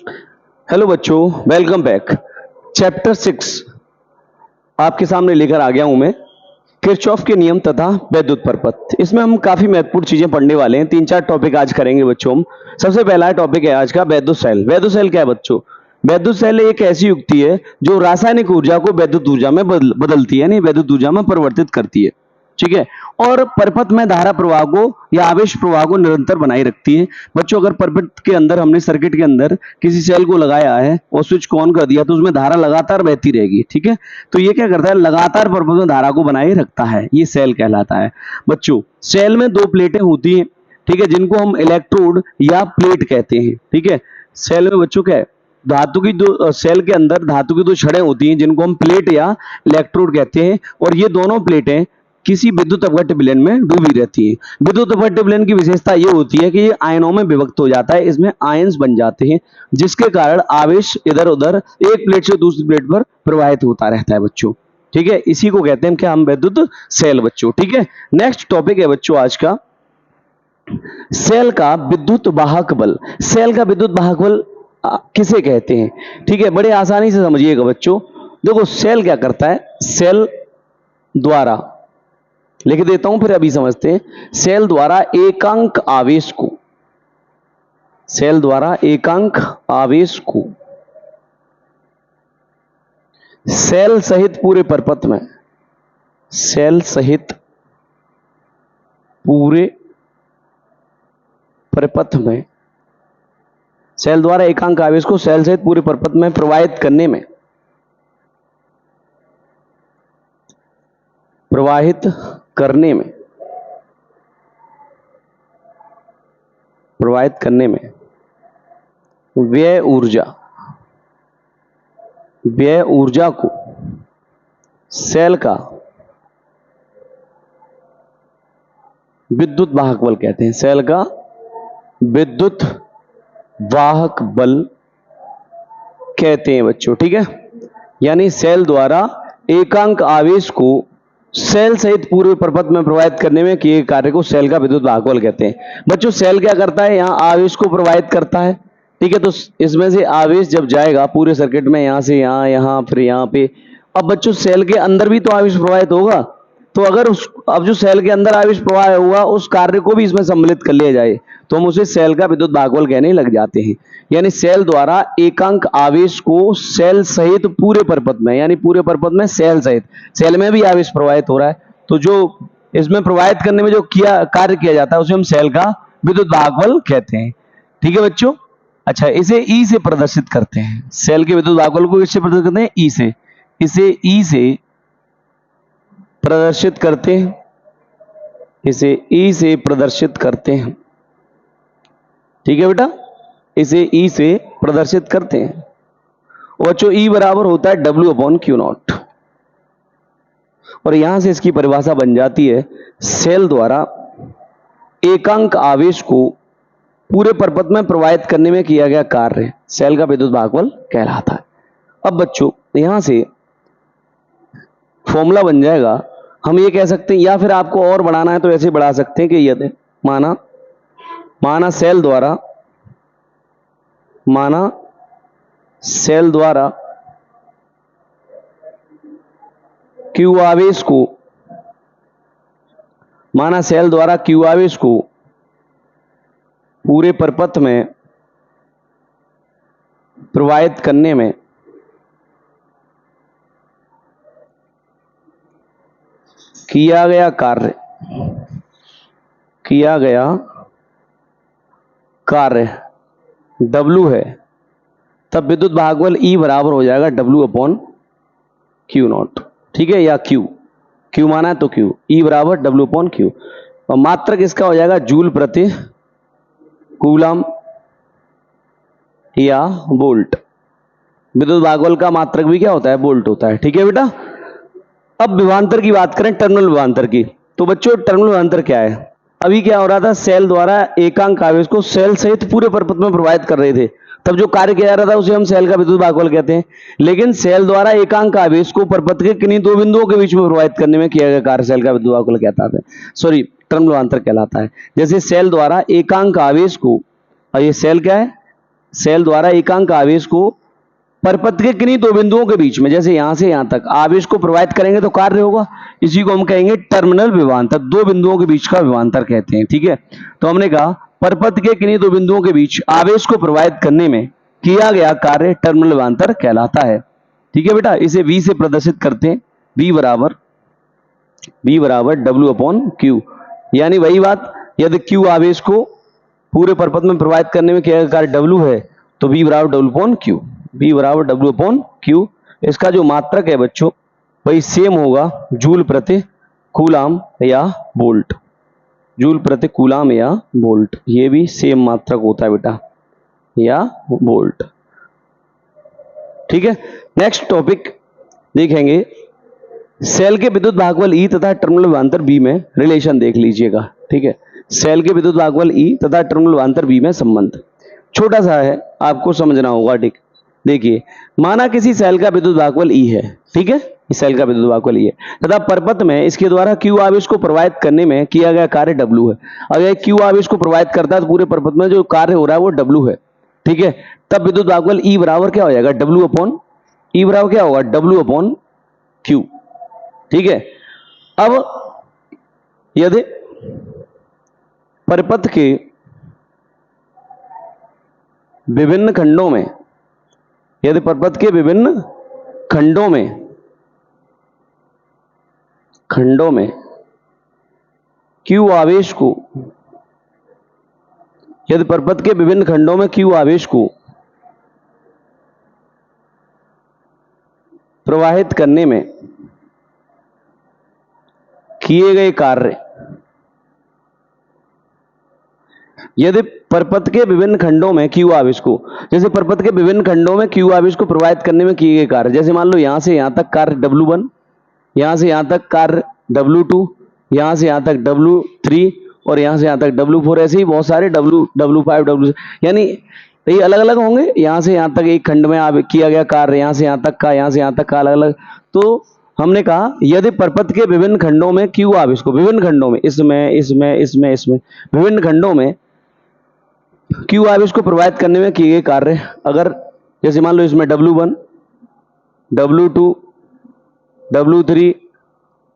Hello बच्चों, welcome back. Chapter 6 आपके सामने लेकर आ गया हूं मैं, किरचॉफ के नियम तथा वैद्युत परपथ। इसमें हम काफी महत्वपूर्ण चीजें पढ़ने वाले हैं। 3-4 टॉपिक आज करेंगे बच्चों हम। सबसे पहला टॉपिक है आज का वैद्युत सेल। वैद्युत सेल क्या है बच्चों? वैद्युत सेल एक ऐसी युक्ति है जो रासायनिक ऊर्जा को वैद्युत ऊर्जा में बदलती है, यानी वैद्युत ऊर्जा में परिवर्तित करती है। ठीक है। और परपथ में धारा प्रवाह को या आवेश प्रवाह को निरंतर बनाए रखती है। बच्चों, अगर परपथ के अंदर हमने सर्किट के अंदर किसी सेल को लगाया है और स्विच को ऑन कर दिया तो उसमें धारा लगातार बहती रहेगी। ठीक है। तो ये क्या करता है? लगातार परपथ में धारा को बनाए रखता है। ये सेल कहलाता है। बच्चों, सेल में दो प्लेटें होती हैं, ठीक है, जिनको हम इलेक्ट्रोड या प्लेट कहते हैं। ठीक है। सेल में बच्चों क्या है? धातु की दो सेल के अंदर धातु की दो छड़ें होती हैं जिनको हम प्लेट या इलेक्ट्रोड कहते हैं। और ये दोनों प्लेटें किसी विद्युत अपघट्य विलयन में डूबी रहती है। विद्युत अपघट्य विलयन की विशेषता ये होती है कि ये आयनों में विभक्त हो जाता है, इसमें आयन्स बन जाते हैं, जिसके कारण आवेश इधर उधर एक प्लेट से दूसरी प्लेट पर प्रवाहित होता रहता है बच्चों। ठीक है। इसी को कहते हैं क्या हम? वैद्युत सेल बच्चों। ठीक है। नेक्स्ट टॉपिक है बच्चों आज का, सेल का विद्युत वाहक बल। सेल का विद्युत वाहक बल किसे कहते हैं? ठीक है, बड़े आसानी से समझिएगा बच्चों। देखो, सेल क्या करता है? सेल द्वारा, लिख देता हूं फिर अभी समझते हैं। सेल द्वारा एकांक आवेश को, सेल द्वारा एकांक आवेश को सेल सहित पूरे परपथ में, सेल सहित पूरे परपथ में, सेल द्वारा एकांक आवेश को सेल सहित पूरे परपथ में प्रवाहित करने में, प्रवाहित करने में, प्रवाहित करने में व्यय ऊर्जा, व्यय ऊर्जा को सेल का विद्युत वाहक बल कहते हैं। सेल का विद्युत वाहक बल कहते हैं बच्चों। ठीक है। यानी सेल द्वारा एकांक आवेश को सेल सहित पूरे परपथ में प्रवाहित करने में किए कार्य को सेल का विद्युत वाहक बल कहते हैं। बच्चों, सेल क्या करता है? यहां आवेश को प्रवाहित करता है। ठीक है। तो इसमें से आवेश जब जाएगा पूरे सर्किट में, यहां से यहां, यहां फिर यहां पे, अब बच्चों सेल के अंदर भी तो आवेश प्रवाहित होगा। तो अगर अब जो सेल के अंदर आवेश प्रवाह हुआ उस कार्य को भी इसमें सम्मिलित कर लिया जाए तो हम उसे सेल का विद्युत वाहक बल कहने लग जाते हैं। यानी सेल द्वारा एकांक आवेश को सेल सहित पूरे परपथ में, यानी पूरे परपथ में सेल सहित, सेल में भी आवेश प्रवाहित हो रहा है तो जो इसमें प्रवाहित करने में जो कार्य किया जाता है उसे हम सेल का विद्युत वाहक बल कहते हैं। ठीक है बच्चों। अच्छा, इसे ई से प्रदर्शित करते हैं। सेल के विद्युत वाहक बल को किससे प्रदर्शित करते हैं? ई से। इसे ई से प्रदर्शित करते हैं, इसे ई से प्रदर्शित करते हैं। ठीक है बेटा, इसे ई से प्रदर्शित करते हैं। और जो ई बराबर होता है W/Q0। और यहां से इसकी परिभाषा बन जाती है, सेल द्वारा एकांक आवेश को पूरे परपथ में प्रवाहित करने में किया गया कार्य सेल का विद्युत वाहक बल कहलाता है। अब बच्चों, यहां से फॉर्मूला बन जाएगा, हम ये कह सकते हैं, या फिर आपको और बढ़ाना है तो ऐसे बढ़ा सकते हैं कि यदि माना सेल द्वारा, माना सेल द्वारा क्यू आवेश को, माना सेल द्वारा क्यू आवेश को पूरे परपथ में प्रवाहित करने में किया गया कार्य W है, तब विद्युत वाहक बल E बराबर हो जाएगा W/Q0। ठीक है। या Q माना है तो Q, E बराबर W/Q। और मात्रक इसका हो जाएगा जूल प्रति कूलम या वोल्ट। विद्युत वाहक बल का मात्रक भी क्या होता है? वोल्ट होता है। ठीक है बेटा। अब विभवांतर की बात करें, टर्मिनल विभवांतर की, तो बच्चों टर्मिनल विभवांतर क्या है? अभी क्या हो रहा था? सेल द्वारा एकांक आवेश को सेल सहित पूरे परपथ में प्रवाहित कर रहे थे, तब जो कार्य किया जा रहा था उसे हम सेल का विद्युत वाहक बल कहते हैं। लेकिन सेल द्वारा एकांक आवेश को परपथ के किन्हीं दो बिंदुओं के बीच में प्रवाहित करने में किया गया कार्य सेल का विद्युत वाहक बल कहता है, सॉरी, टर्मिनल विभवांतर कहलाता है। जैसे सेल द्वारा एकांक आवेश को, और ये सेल क्या है? सेल द्वारा एकांक आवेश को परपथ के किन्हीं दो बिंदुओं के बीच में, जैसे यहां से यहां तक आवेश को प्रवाहित करेंगे तो कार्य होगा, इसी को हम कहेंगे टर्मिनल विभवांतर, दो बिंदुओं के बीच का विभवांतर कहते हैं। ठीक है, तो हमने कहा परपथ के किन्हीं दो बिंदुओं के बीच आवेश को प्रवाहित करने में किया गया कार्य टर्मिनल विभवांतर कहलाता है। ठीक है बेटा, इसे V से प्रदर्शित करते हैं, V बराबर W/Q, यानी वही बात, यदि Q आवेश को पूरे परपथ में प्रवाहित करने में किया गया कार्य W है तो V बराबर W/Q, V बराबर W/Q। इसका जो मात्रक है बच्चों वही सेम होगा जूल प्रति कूलाम या वोल्ट, जूल प्रति कूलाम या वोल्ट, ये भी सेम मात्रक होता है बेटा, या वोल्ट। ठीक है, नेक्स्ट टॉपिक देखेंगे, सेल के विद्युत भागफल E तथा टर्मिनल विभवांतर B में रिलेशन देख लीजिएगा। ठीक है, सेल के विद्युत भागफल E तथा टर्मिनल विभवांतर B में संबंध छोटा सा है, आपको समझना होगा। ठीक, देखिए, माना किसी सेल का विद्युत भागफल E है, ठीक है, इस सेल का विद्युत भागफल E है तथा परपथ में इसके द्वारा Q आवेश को प्रवाहित करने में किया गया कार्य W है। अगर Q आवेश को प्रवाहित करता है तो पूरे परपथ में जो कार्य हो रहा है वो W है। ठीक है, तब विद्युत भागफल E बराबर क्या हो जाएगा, E बराबर क्या होगा, W/Q। ठीक है, अब यदि परपथ के विभिन्न खंडों में, यदि परपथ के विभिन्न खंडों में Q आवेश को, यदि परपथ के विभिन्न खंडों में Q आवेश को प्रवाहित करने में किए गए कार्य, यदि परपथ के विभिन्न खंडों में Q आवेश को, जैसे परपथ के विभिन्न खंडों में Q आवेश को प्रवाहित करने में किए गए कार्य, जैसे मान लो यहां से यहां तक कार्य W1, यहां से यहां तक कार्य W2, यहां से यहां तक W3 और यहां से यहां तक W4, ऐसे ही बहुत सारे W5 W, यानी ये अलग अलग होंगे। यहां से यहां तक एक खंड में किया गया कार्य, यहां से यहां तक का, यहां से यहां तक का अलग अलग। तो हमने कहा यदि परपथ के विभिन्न खंडों में Q आवेश को, विभिन्न खंडों में, इसमें विभिन्न खंडों में Q आवेश को प्रवाहित करने में किए गए कार्य, अगर जैसे मान लो इसमें W1, W2, W3,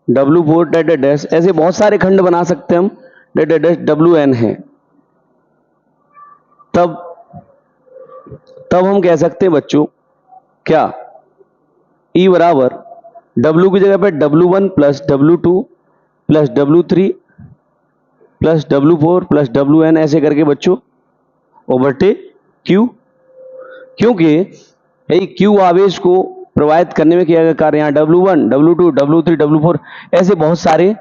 W4 dash dash, ऐसे बहुत सारे खंड बना सकते हैं हम, डैश डैश WN है, तब हम कह सकते हैं बच्चों क्या, E बराबर W की जगह पे W1 plus W2 plus W3 plus W4 plus WN ऐसे करके बच्चों ओवरटे Q, क्योंकि Q आवेश को प्रवाहित करने में किया गया कार्य, यहाँ W1, W2, W3, W4 ऐसे बहुत सारे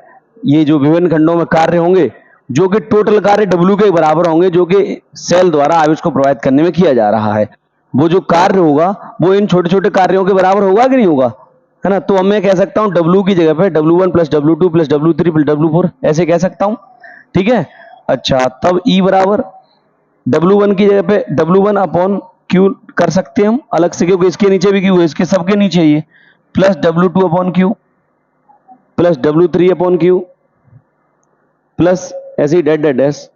ये जो विभिन्न खंडों में कार्य होंगे जो कि टोटल कार्य W के बराबर होंगे, जो कि सेल द्वारा आवेश को प्रवाहित करने में किया जा रहा है। वो जो कार्य होगा वो इन छोटे छोटे कार्यों के बराबर होगा कि नहीं होगा, है ना। तो अब मैं कह सकता हूं W की जगह पे W1 plus W2 plus W3 plus W4 ऐसे कह सकता हूं। ठीक है, अच्छा, तब E बराबर W1 की जगह पे W1 अपॉन Q कर सकते हैं हम अलग से, क्योंकि इसके नीचे भी Q है, इसके सबके नीचे ये, plus W2 upon Q plus W3 upon Q plus ऐसे ही dash dash dash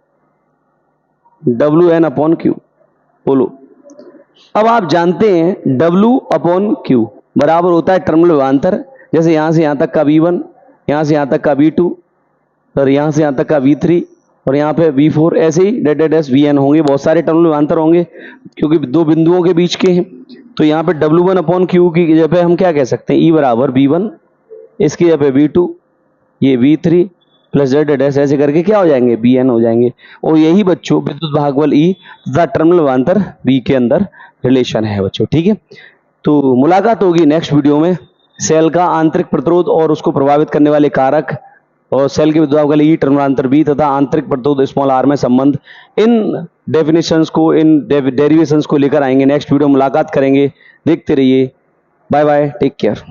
WN upon Q। बोलो, अब आप जानते हैं W अपॉन Q बराबर होता है टर्मिनल विभवांतर, जैसे यहां से यहां तक का V1, यहां से यहां तक का V2 और यहां से यहां तक का V3 और यहाँ पे V4, ऐसे ही डैश डैश डैश VN होंगे, बहुत सारे टर्मिनल विभवांतर होंगे क्योंकि दो बिंदुओं के बीच के हैं। तो यहाँ पे W1 अपॉन Q की जगह पे हम क्या कह सकते हैं, E बराबर V1, इसकी जगह पे V2, ये V3 प्लस डैश डैश ऐसे करके क्या हो जाएंगे, VN हो जाएंगे। और यही बच्चों विद्युत भागफल E तथा टर्मिनल विभवांतर B के अंदर रिलेशन है बच्चों। ठीक है, तो मुलाकात होगी नेक्स्ट वीडियो में, सेल का आंतरिक प्रतिरोध और उसको प्रभावित करने वाले कारक और सेल के विद्युत भागफल E टर्मिनल विभवांतर B तथा आंतरिक प्रतिरोध स्मॉल r में संबंध, इन डेफिनेशंस को, इन डेरिवेशंस को लेकर आएंगे। नेक्स्ट वीडियो मुलाकात करेंगे, देखते रहिए, बाय बाय, टेक केयर।